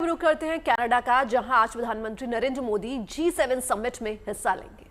रुख करते हैं कनाडा का, जहां आज प्रधानमंत्री नरेंद्र मोदी G7 समिट में हिस्सा लेंगे।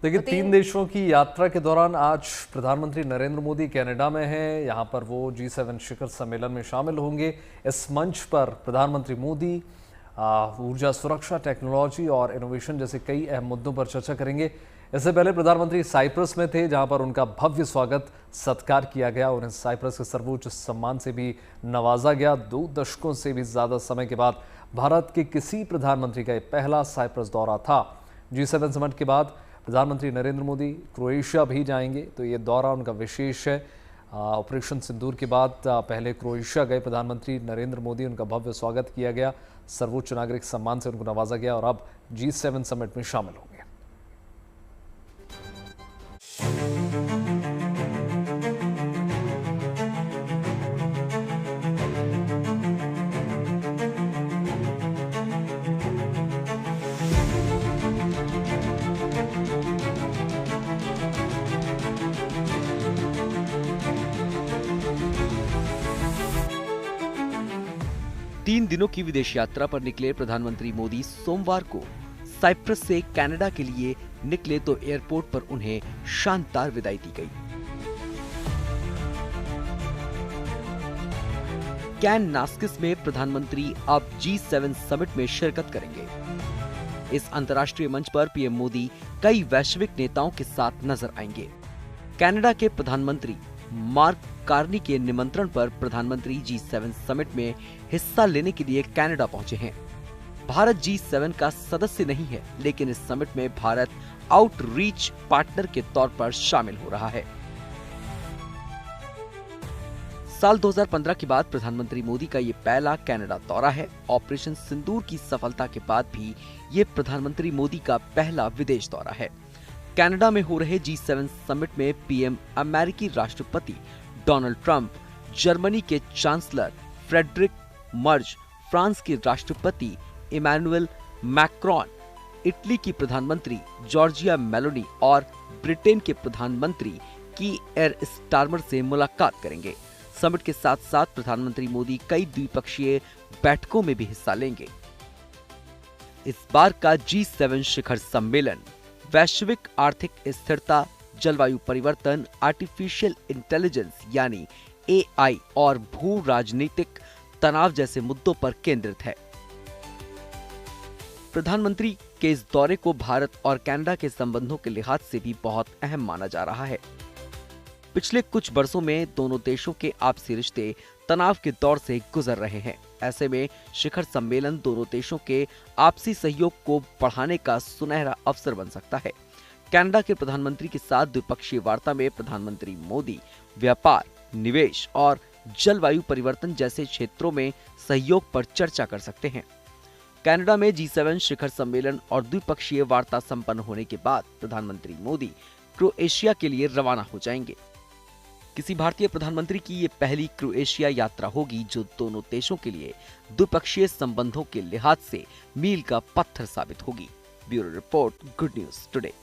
देखिए, 3 देशों की यात्रा के दौरान आज प्रधानमंत्री नरेंद्र मोदी कनाडा में हैं। यहां पर वो G7 शिखर सम्मेलन में शामिल होंगे। इस मंच पर प्रधानमंत्री मोदी ऊर्जा सुरक्षा, टेक्नोलॉजी और इनोवेशन जैसे कई अहम मुद्दों पर चर्चा करेंगे। इससे पहले प्रधानमंत्री साइप्रस में थे, जहां पर उनका भव्य स्वागत सत्कार किया गया। उन्हें साइप्रस के सर्वोच्च सम्मान से भी नवाजा गया। 2 दशकों से भी ज्यादा समय के बाद भारत के किसी प्रधानमंत्री का यह पहला साइप्रस दौरा था। G7 समिट के बाद प्रधानमंत्री नरेंद्र मोदी क्रोएशिया भी जाएंगे, तो ये दौरा उनका विशेष है। ऑपरेशन सिंदूर के बाद पहले क्रोएशिया गए प्रधानमंत्री नरेंद्र मोदी, उनका भव्य स्वागत किया गया, सर्वोच्च नागरिक सम्मान से उनको नवाजा गया और अब G7 समिट में शामिल होंगे। तीन दिनों की विदेश यात्रा पर निकले प्रधानमंत्री मोदी सोमवार को साइप्रस से कनाडा के लिए निकले तो एयरपोर्ट पर उन्हें शानदार विदाई दी गई। कैन नास्किस में प्रधानमंत्री अब G7 समिट में शिरकत करेंगे। इस अंतर्राष्ट्रीय मंच पर पीएम मोदी कई वैश्विक नेताओं के साथ नजर आएंगे। कनाडा के प्रधानमंत्री मार्क कार्नी के निमंत्रण पर प्रधानमंत्री G7 समिट में हिस्सा लेने के लिए कनाडा पहुंचे हैं। भारत G7 का सदस्य नहीं है, लेकिन इस समिट में भारत आउटरीच पार्टनर के तौर पर शामिल हो रहा है। साल 2015 के बाद प्रधानमंत्री मोदी का ये पहला कनाडा दौरा है। ऑपरेशन सिंदूर की सफलता के बाद भी ये प्रधानमंत्री मोदी का पहला विदेश दौरा है। कनाडा में हो रहे G7 समिट में पीएम अमेरिकी राष्ट्रपति डोनाल्ड ट्रंप, जर्मनी के चांसलर फ्रेडरिक मर्ज, फ्रांस के राष्ट्रपति इमैनुअल मैक्रोन, इटली की प्रधानमंत्री जॉर्जिया मेलोनी और ब्रिटेन के प्रधानमंत्री कीयर स्टारमर से मुलाकात करेंगे। समिट के साथ साथ प्रधानमंत्री मोदी कई द्विपक्षीय बैठकों में भी हिस्सा लेंगे। इस बार का G7 शिखर सम्मेलन वैश्विक आर्थिक स्थिरता, जलवायु परिवर्तन, आर्टिफिशियल इंटेलिजेंस यानी AI और भू राजनीतिक तनाव जैसे मुद्दों पर केंद्रित है। प्रधानमंत्री के इस दौरे को भारत और कनाडा के संबंधों के लिहाज से भी बहुत अहम माना जा रहा है। पिछले कुछ वर्षों में दोनों देशों के आपसी रिश्ते तनाव के दौर से गुजर रहे हैं। ऐसे में शिखर सम्मेलन दोनों देशों के आपसी सहयोग को बढ़ाने का सुनहरा अवसर बन सकता है। कनाडा के प्रधानमंत्री के साथ द्विपक्षीय वार्ता में प्रधानमंत्री मोदी व्यापार, निवेश और जलवायु परिवर्तन जैसे क्षेत्रों में सहयोग पर चर्चा कर सकते हैं। कनाडा में G7 शिखर सम्मेलन और द्विपक्षीय वार्ता संपन्न होने के बाद प्रधानमंत्री मोदी क्रोएशिया के लिए रवाना हो जाएंगे। किसी भारतीय प्रधानमंत्री की ये पहली क्रोएशिया यात्रा होगी, जो दोनों देशों के लिए द्विपक्षीय संबंधों के लिहाज से मील का पत्थर साबित होगी। Bureau report, good news today.